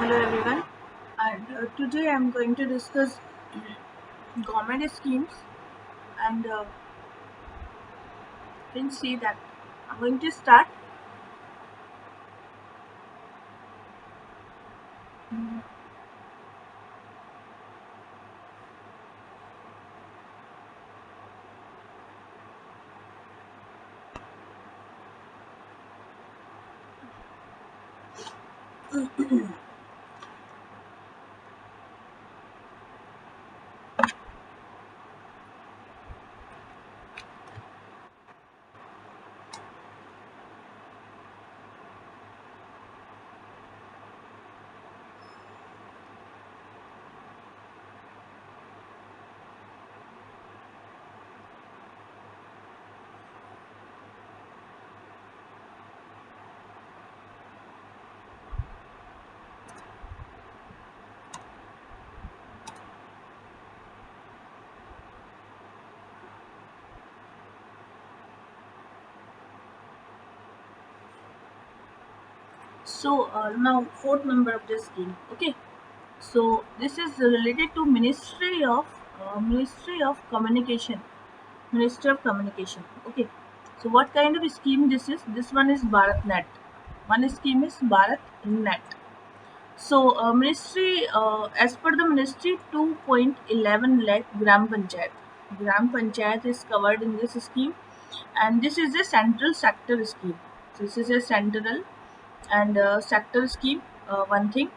Hello everyone, and today I'm going to discuss government schemes, and you can see that I'm going to start. Now fourth member of the scheme. Okay, so this is related to Ministry of Communication, Ministry of Communication. Okay, so what kind of scheme this is? This one is BharatNet. One scheme is BharatNet. As per the ministry, 2.11 lakh gram panchayat. Gram panchayat is covered in this scheme, and this is a central sector scheme. This is a central and sector scheme. One thing,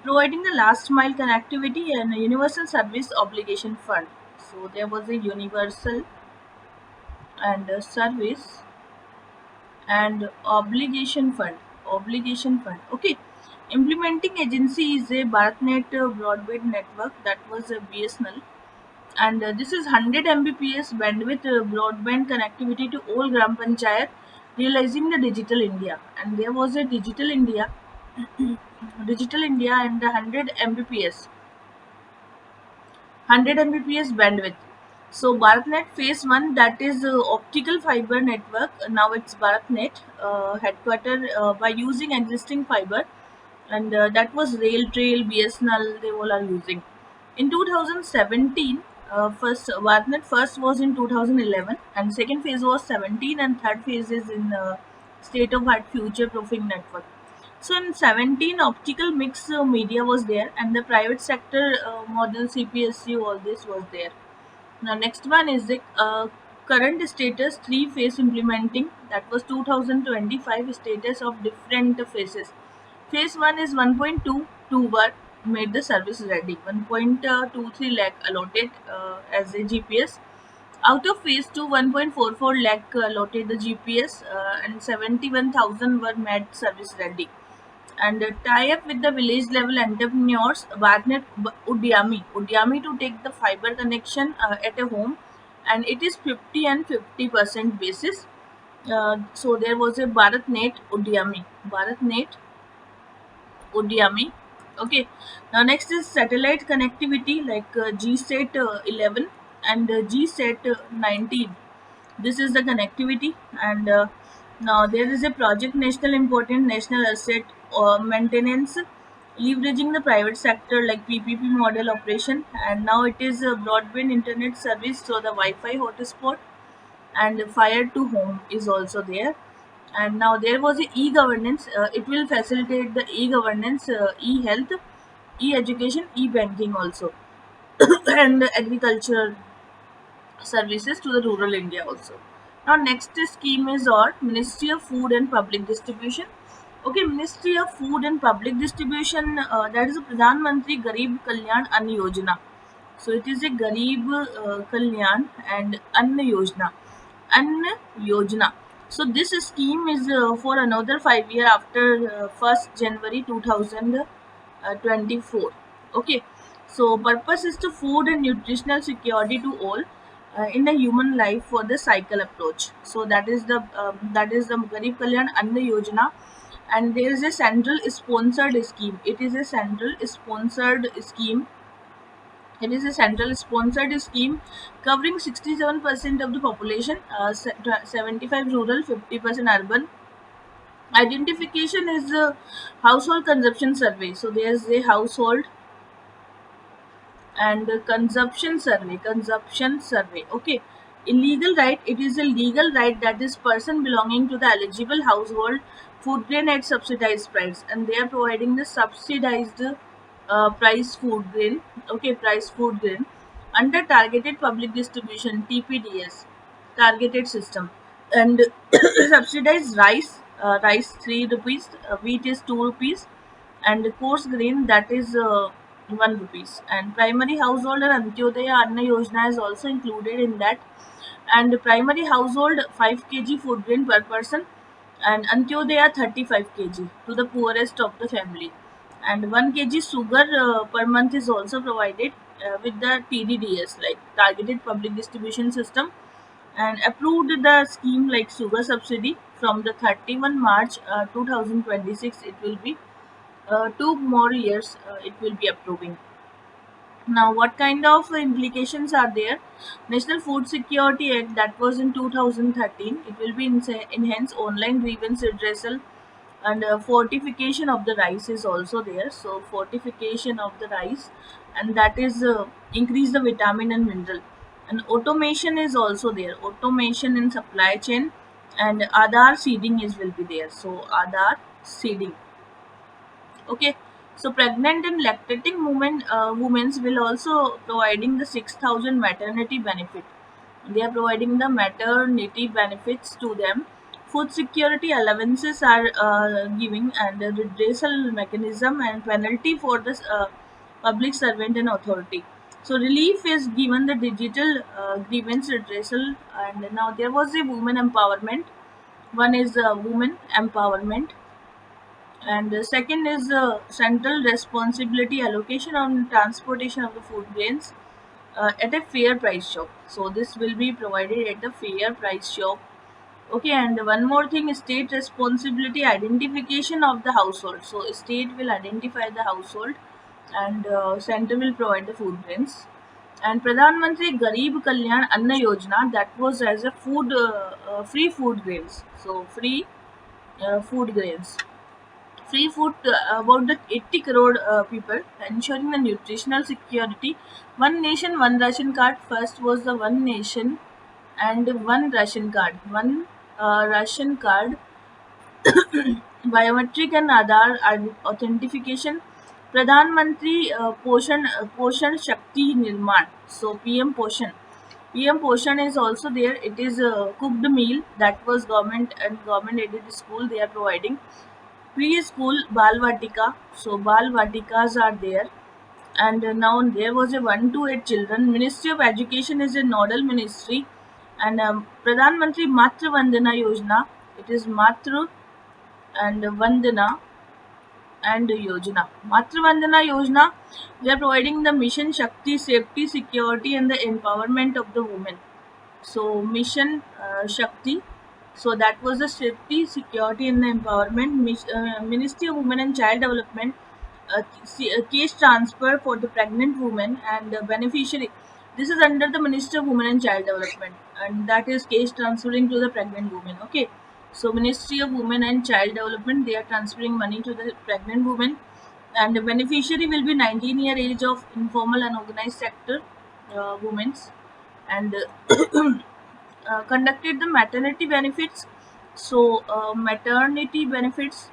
providing the last mile connectivity and a universal service obligation fund. So there was a universal and service and obligation fund. Okay, implementing agency is a BharatNet broadband network, that was a BSNL, and this is 100 Mbps bandwidth broadband connectivity to all gram panchayat, realizing the digital India. And there was a digital India and the 100 Mbps bandwidth. So BharatNet phase 1, that is optical fiber network. Now it's BharatNet headquartered by using existing fiber, and that was Rail Trail, BSNL, they all are using. In 2017, first BharatNet first was in 2011, and second phase was 17, and third phase is in state of art future proofing network. So in 17, optical mix media was there, and the private sector model CPSU, all this was there. Now next one is the current status, three phase implementing, that was 2025 status of different phases. Phase 1 is 1.22 were made the service ready, 1.23 lakh allotted as a GPS. Out of phase 2, 1.44 lakh allotted the GPS, and 71,000 were made service ready. And tie up with the village level entrepreneurs, Barnet Udyami to take the fiber connection at a home, and it is 50 and 50% basis. So there was a BharatNet Udyami. Okay. Now next is satellite connectivity, like GSAT 11 and GSAT 19. This is the connectivity, and now there is a project national important national asset maintenance, leveraging the private sector like PPP model operation, and now it is a broadband internet service, so the Wi-Fi hotspot and fire to home is also there. And now there was a e-governance, it will facilitate the e-governance, e-health, e-education, e-banking also, and agriculture services to the rural India also. Now next scheme is our Ministry of Food and Public Distribution. Okay, Ministry of Food and Public Distribution, that is Pradhan Mantri Garib Kalyan Ann Yojana. So it is a Garib Kalyan and Ann Yojana. Ann Yojana. So this scheme is for another 5 year after 1st January 2024. Okay, so purpose is to food and nutritional security to all in the human life for the cycle approach. So that is the Garib Kalyan Ann Yojana, and there is a central sponsored scheme. It is a central sponsored scheme. It is a central sponsored scheme covering 67% of the population, 75 rural, 50% urban, Identification is a household consumption survey. So there's a household and consumption survey. Okay, illegal right, it is a legal right that is person belonging to the eligible household food grain at subsidized price, and they are providing the subsidized price food grain. Okay, price food grain under targeted public distribution, TPDS, targeted system. And subsidized rice, rice 3 rupees, wheat is 2 rupees, and coarse grain, that is 1 rupees. And primary household and Antyodaya Anna Yojana is also included in that. And primary household 5 kg food grain per person, and Antyodaya 35 kg to the poorest of the family. And 1 kg sugar per month is also provided with the TDDS, like targeted public distribution system, and approved the scheme like sugar subsidy from the 31 March 2026. It will be 2 more years, it will be approving. Now, what kind of implications are there? National Food Security Act, that was in 2013. It will be enhance online grievance redressal, and fortification of the rice is also there. So fortification of the rice, and that is increase the vitamin and mineral. And automation is also there. Automation in supply chain, and Aadhaar seeding is will be there. So Aadhaar seeding. Okay, so pregnant and lactating women will also providing the 6,000 maternity benefit. They are providing the maternity benefits to them. Food security allowances are giving, and the redressal mechanism and penalty for the public servant and authority. So relief is given the digital grievance redressal, and now there was a woman empowerment. One is woman empowerment, and the second is central responsibility allocation on transportation of the food grains at a fair price shop. So this will be provided at the fair price shop. Okay, and one more thing, state responsibility identification of the household. So state will identify the household, and center will provide the food grains. And Pradhan Mantri Garib Kalyan Anna Yojana, that was as a free food grains. So free food grains, free food about the 80 crore people, ensuring the nutritional security. One nation, one ration card. First was the one nation and one ration card. One ration card, biometric and Aadhaar authentication. Pradhan Mantri Poshan Shakti Nirman. So PM Poshan. PM Poshan is also there. It is a cooked meal that was government and government aided school they are providing. Preschool Balvatika. So Balvatikas are there, and now there was a 1 to 8 children. Ministry of Education is a nodal ministry, and Pradhan Mantri Matra Vandana Yojana. It is Matra and Vandana and Yojana. Matra Vandana Yojana. They are providing the mission Shakti, safety, security, and the empowerment of the women. So mission Shakti. So that was the safety, security, and the empowerment. Ministry of Women and Child Development, case transfer for the pregnant woman and the beneficiary. This is under the Ministry of Women and Child Development, and that is case transferring to the pregnant woman. Okay, so Ministry of Women and Child Development, they are transferring money to the pregnant woman, and the beneficiary will be 19-year age of informal and organized sector women's, and conducted the maternity benefits. So maternity benefits,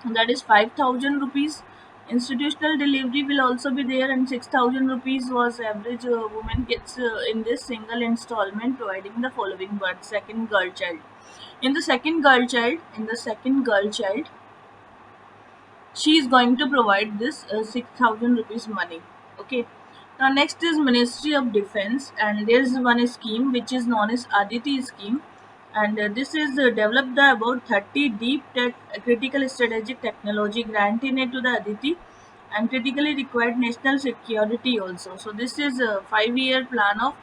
that is 5,000 rupees. Institutional delivery will also be there, and 6,000 rupees was average woman gets in this single installment, providing the following birth. Second girl child, in the second girl child, she is going to provide this 6,000 rupees money. Okay, now next is Ministry of Defense, and there is one scheme which is known as Aditi scheme, and this is developed the about 30 deep tech critical strategic technology granted to the Aditi, and critically required national security also. So this is a 5-year plan of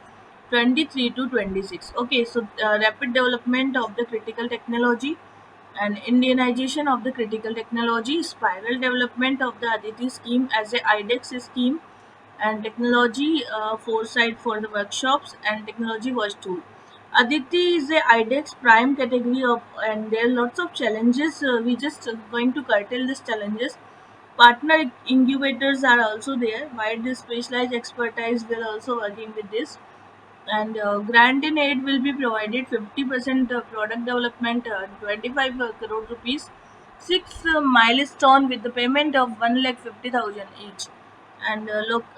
23 to 26. Okay, so rapid development of the critical technology and Indianization of the critical technology, spiral development of the Aditi scheme as a IDEX scheme, and technology foresight for the workshops and technology watch tool. Aditi is a IDEX prime category of, and there are lots of challenges. We just going to curtail these challenges. Partner incubators are also there. Wide specialized expertise will also working with this, and grant in aid will be provided 50% product development, 25 crore rupees, six milestone with the payment of 1,50,000 each, and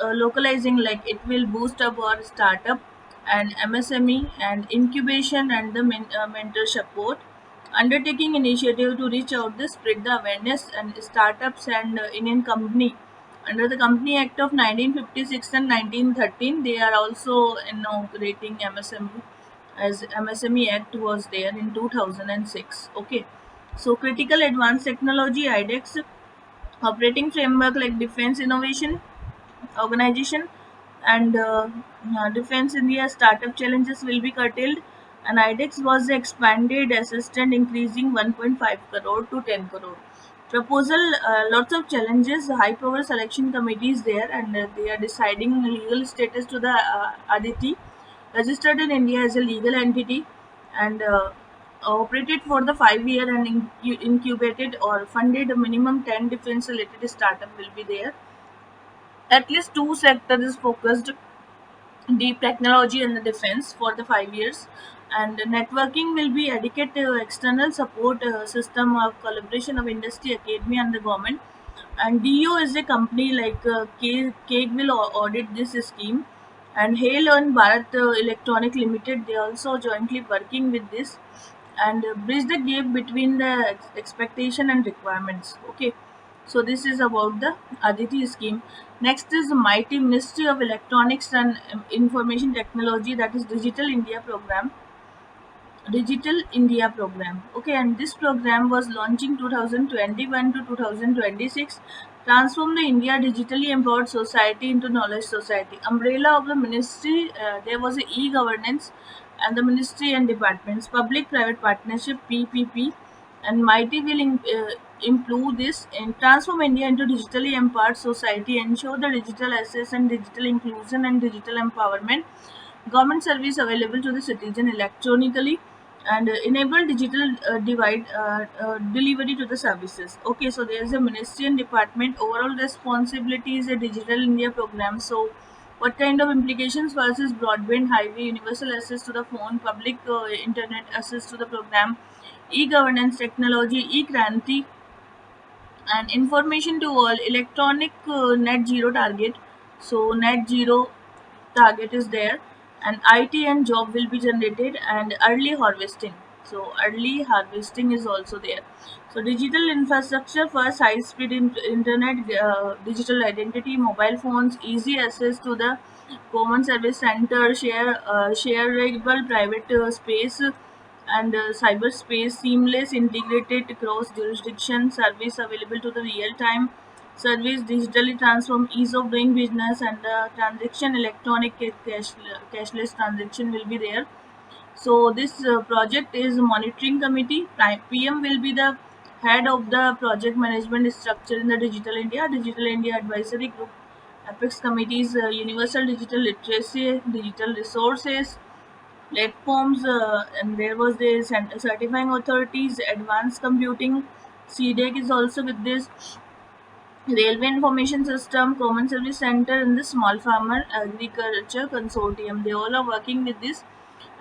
localizing, like it will boost up our startup and MSME and incubation and the mentor support, undertaking initiative to reach out the spread the awareness and startups and Indian company under the Company Act of 1956 and 1913. They are also inaugurating MSME, as MSME Act was there in 2006. Okay, so critical advanced technology IDEX operating framework like defense innovation organization and defense India startup challenges will be curtailed, and IDEX was expanded assistant increasing 1.5 crore to 10 crore. Proposal, lots of challenges, high power selection committees there, and they are deciding legal status to the Aditi, registered in India as a legal entity, and operated for the 5 year and incubated or funded a minimum 10 defense related startup will be there. At least two sectors is focused: deep technology and the defense for the 5 years. And networking will be adequate external support system of collaboration of industry, academia, and the government. And DO is a company like Cake will audit this scheme. And Hale and Bharat Electronic Limited, they also jointly working with this, and bridge the gap between the expectation and requirements. Okay, so this is about the Aditi scheme. Next is the mighty Ministry of Electronics and Information Technology, that is Digital India program. Okay, and this program was launching 2021 to 2026, transform the India digitally empowered society into knowledge society. Umbrella of the ministry, there was a e-governance, and the ministry and departments, public-private partnership (PPP), and Mighty will improve this and transform India into digitally empowered society, ensure the digital access and digital inclusion and digital empowerment, government service available to the citizen electronically, and enable digital delivery to the services. Okay, so there is a ministry and department. Overall responsibility is a digital India program. So what kind of implications versus broadband, highway, universal access to the phone, public internet access to the program, e-governance technology, e-kranti, and information to all, electronic net zero target. So net zero target is there, and IT and job will be generated, and early harvesting. So early harvesting is also there. So digital infrastructure for high speed internet, digital identity, mobile phones, easy access to the common service center, shareable private space, and cyberspace, seamless integrated cross jurisdiction service available to the real time service, digitally transform, ease of doing business, and the transaction electronic cashless transaction will be there. So this project is monitoring committee. PM will be the head of the project management structure in the Digital India Advisory Group, Apex committees, universal digital literacy, digital resources, platforms, and there was the certifying authorities, advanced computing. CDEC is also with this, Railway Information System, Common Service Center, and the Small Farmer Agriculture Consortium. They all are working with this.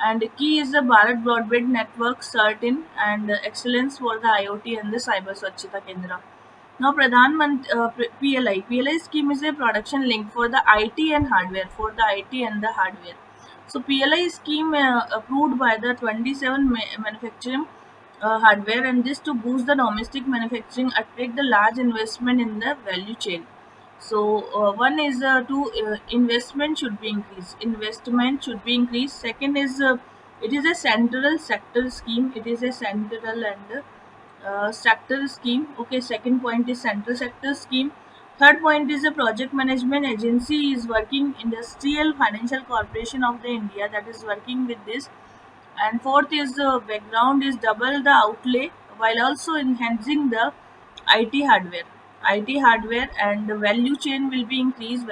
And the key is the Bharat Broadband Network certain and excellence for the IoT and the Cyber Swachhata Kendra. Now, PLI scheme is a production link for the IT and hardware, So, PLI scheme approved by the 27 manufacturing hardware, and this to boost the domestic manufacturing, attract the large investment in the value chain. So one is to investment should be increased. Second is it is a central sector scheme. It is a central and sector scheme. Okay, second point is central sector scheme. Third point is a project management agency is working, Industrial Financial Corporation of the India, that is working with this. And fourth is the background is double the outlay while also enhancing the IT hardware. IT hardware and the value chain will be increased.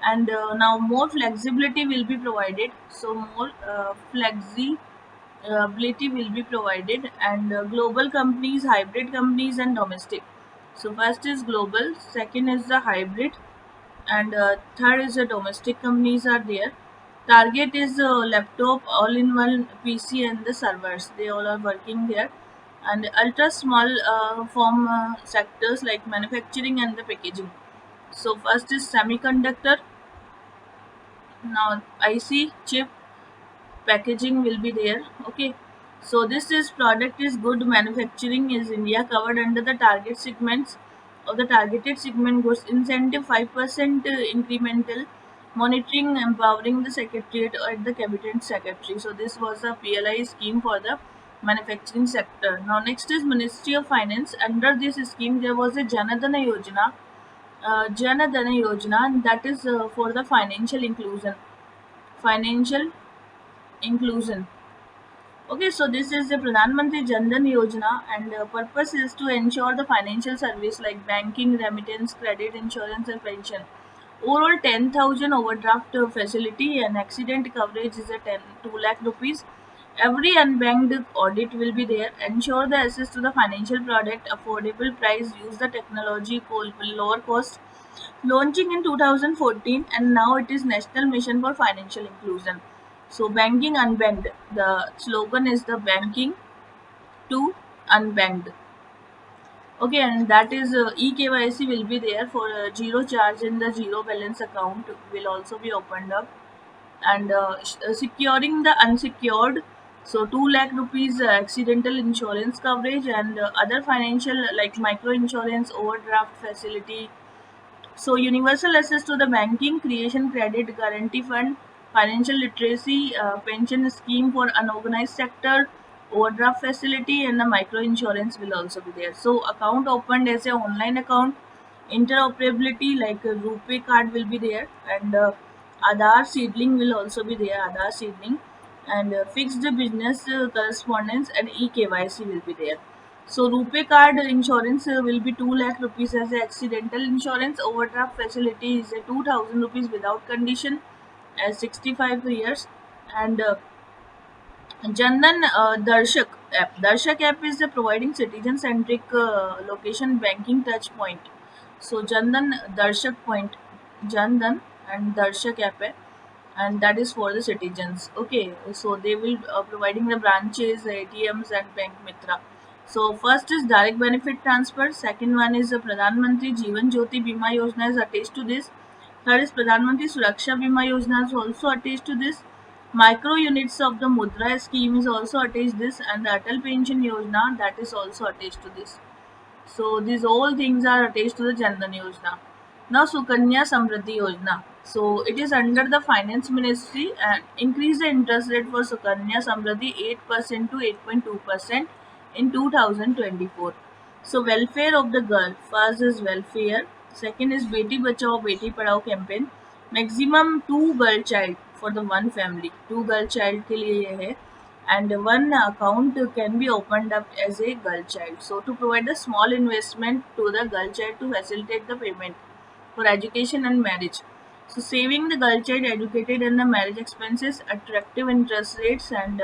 and now more flexibility will be provided. So more flexibility will be provided, and global companies, hybrid companies, and domestic. So first is global, second is the hybrid, and third is the domestic companies are there. Target is laptop, all-in-one PC, and the servers. They all are working there, and ultra small form sectors like manufacturing and the packaging. So first is semiconductor. Now IC chip packaging will be there. Okay, so this is product is good manufacturing is India covered under the target segments of the targeted segment goods incentive 5% incremental monitoring empowering the secretariat at the cabinet secretary. So this was a PLI scheme for the manufacturing sector. Now next is Ministry of Finance. Under this scheme there was a Janadana Yojana, Janadana Yojana, and that is for the financial inclusion. Okay, so this is the Pradhan Mantri Jan Dhan Yojana, and purpose is to ensure the financial service like banking, remittance, credit, insurance, and pension. Overall, 10,000 overdraft facility and accident coverage is a 2 lakh rupees. Every unbanked audit will be there. Ensure the access to the financial product, affordable price, use the technology, lower cost. Launching in 2014, and now it is National Mission for Financial Inclusion. So banking unbanked. The slogan is the banking to unbanked. Okay, and that is eKYC will be there for zero charge, and the zero balance account will also be opened up, and securing the unsecured. So 2 lakh rupees accidental insurance coverage, and other financial like micro insurance, overdraft facility. So universal access to the banking, creation credit guarantee fund, financial literacy, pension scheme for unorganized sector, overdraft facility, and the micro insurance will also be there. So account opened as a online account, interoperability like a RuPay card will be there, and Aadhaar seedling will also be there. Aadhaar seedling, and fixed business correspondence, and eKYC will be there. So RuPay card insurance will be 2 lakh rupees as a accidental insurance. Overdraft facility is a 2,000 rupees without condition as 65 years. And Jandan Darshak app. Darshak app is providing citizen-centric location banking touch point. So Jandan Darshak point, Jandan and Darshak app, and that is for the citizens. Okay, so they will providing the branches, ATMs, and Bank Mitra. So first is direct benefit transfer. Second one is the Pradhan Mantri Jeevan Jyoti Bima Yojana is attached to this. Third is Pradhan Mantri Suraksha Bima Yojana is also attached to this. Micro units of the Mudra scheme is also attached this, and the Atal Pension Yojana that is also attached to this. So these all things are attached to the Jan Dhan Yojana. Now Sukanya Samriddhi Yojana. So it is under the Finance Ministry, and increase the interest rate for Sukanya Samriddhi 8% to 8.2% in 2024. So welfare of the girl. First is welfare. Second is Beti Bachao Beti Padhao campaign. Maximum 2 girl child for the one family. 2 girl child के लिए ये है, and one account can be opened up as a girl child. So to provide a small investment to the girl child to facilitate the payment for education and marriage. So saving the girl child educated and the marriage expenses, attractive interest rates, and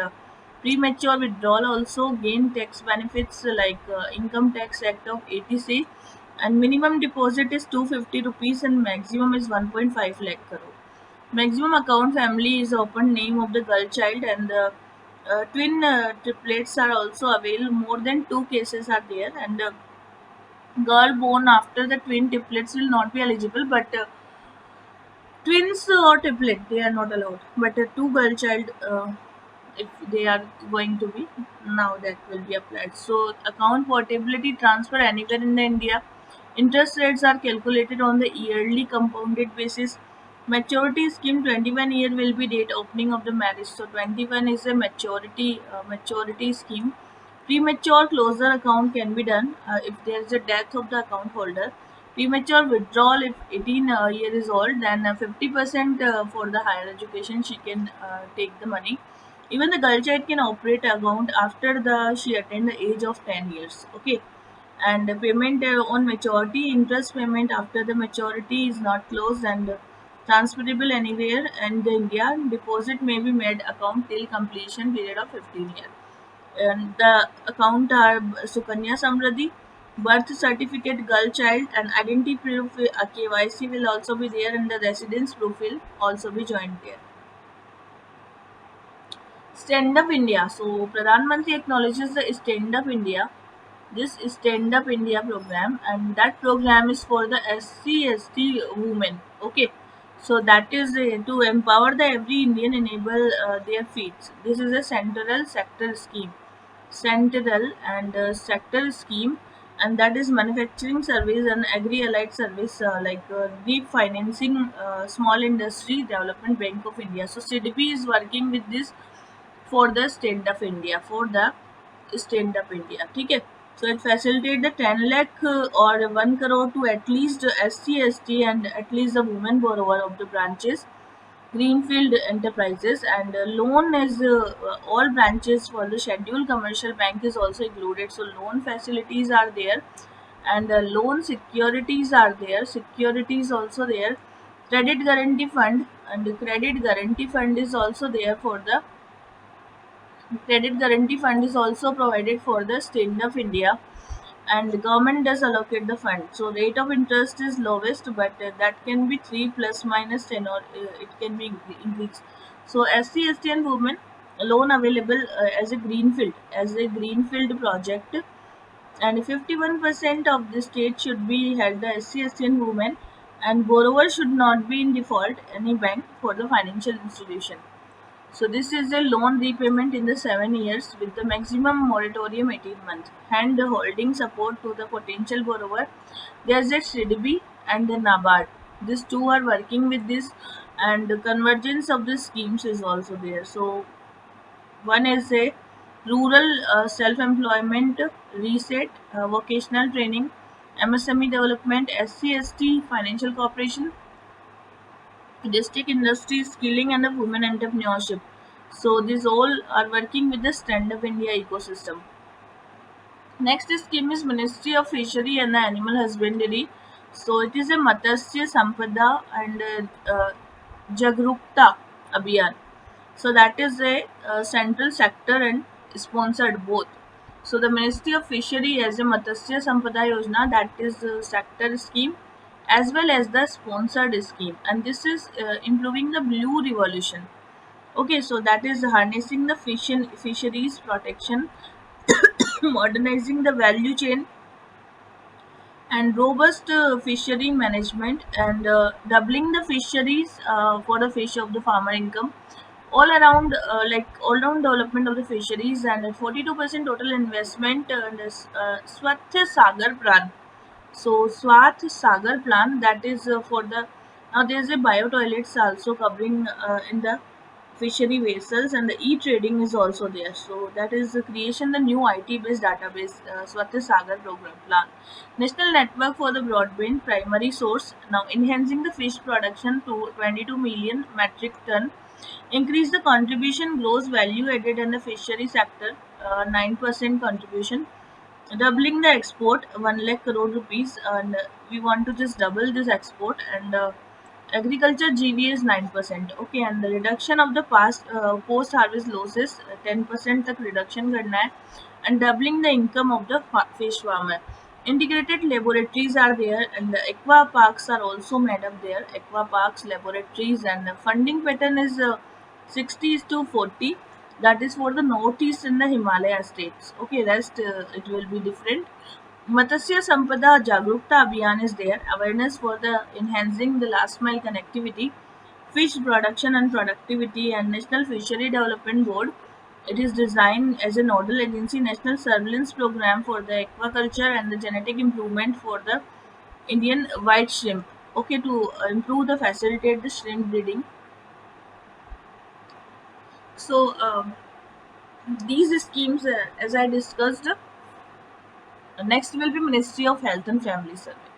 premature withdrawal also gain tax benefits like Income Tax Act of 80C, and minimum deposit is 250 rupees and maximum is 1.5 lakh crore. Maximum account family is open name of the girl child, and the twin triplets are also available. More than 2 cases are there, and girl born after the twin triplets will not be eligible, but twins or triplet they are not allowed. But a 2 girl child, if they are going to be, now that will be applied. So account portability transfer anywhere in the India. Interest rates are calculated on the yearly compounded basis. Maturity scheme 21 year will be date opening of the marriage. So 21 is a maturity scheme. Premature closure account can be done if there is a death of the account holder. Premature withdrawal if 18 year is old, then 50% for the higher education she can take the money. Even the girl child can operate account after the she attained the age of 10 years. Okay, and the payment on maturity, interest payment after the maturity is not closed, and transferable anywhere in the India. Deposit may be made account till completion period of 15 years. And the account are Sukanya Samriddhi, birth certificate, girl child, and identity proof KYC will also be there, and the residence proof will also be joined there. Stand Up India. So Pradhan Mantri acknowledges the Stand Up India, this Stand Up India program, and that program is for the SC/ST women. Okay, so that is to empower the every Indian, enable their feats. This is a central and sector scheme, and that is manufacturing service and agri allied service, deep financing, small industry development bank of India. So CDP is working with this for the Stand Up India, for the Stand Up India. Okay. So it facilitate the 10 lakh or 1 crore to at least SC/ST and at least the women borrower of the branches, Greenfield Enterprises, and loan is all branches for the scheduled commercial bank is also included. So loan facilities are there, and loan securities are there. Securities also there. Credit guarantee fund, and the credit guarantee fund is also there for the credit guarantee fund is also provided for the State of India, and the government does allocate the fund. So rate of interest is lowest, but that can be 3 plus minus 10, or it can be increased. So SC/ST and women loan available as a greenfield project, and 51% of the state should be held the SC/ST and women, and borrower should not be in default any bank for the financial institution. So this is a loan repayment in the 7 years with the maximum moratorium 18 months. Hand holding support to the potential borrower. There's a CDB and the NABARD. These two are working with this, and the convergence of the schemes is also there. So one is a rural self-employment reset, vocational training, MSME development, SC/ST financial cooperation, district industry skilling, and the women entrepreneurship. So these all are working with the Stand Up India ecosystem. Next scheme is Ministry of Fishery and the Animal Husbandry. So it is a Matsya Sampada and Jagrukta Abhiyan. So that is a central sector and sponsored both. So the Ministry of Fishery has a Matsya Sampada Yojana, that is the sector scheme, as well as the sponsored scheme, and this is improving the blue revolution. Okay, so that is harnessing the fisheries protection, modernizing the value chain, and robust fishery management, and doubling the fisheries for the fish of the farmer income, all around development of the fisheries, and 42% total investment, and Swachh Sagar plan. So Swat Sagar plan, that is for the, now there is a bio toilets also covering in the fishery vessels, and the e-trading is also there. So that is the creation the new IT based database, Swat Sagar program plan. National network for the broadband primary source, now enhancing the fish production to 22 million metric ton, increase the contribution gross value added in the fishery sector, 9% contribution, doubling the export 1 lakh crore rupees, and we want to just double this export, and agriculture GV is 9%. Okay, and the reduction of the past post harvest losses, 10% तक reduction करना है, and doubling the income of the fish farmer. Integrated laboratories are there, and the aqua parks are also made up there. Aqua parks, laboratories, and the funding pattern is 60 is to 40. That is for the northeast and the Himalaya states. Okay, rest it will be different. Matsya Sampada Jagrukta Abhiyan is there. Awareness for the enhancing the last mile connectivity, fish production and productivity, and National Fishery Development Board. It is designed as a nodal agency, national surveillance program for the aquaculture and the genetic improvement for the Indian white shrimp. Okay, to improve the facilitate the shrimp breeding. So these schemes, as I discussed, next will be Ministry of Health and Family Service.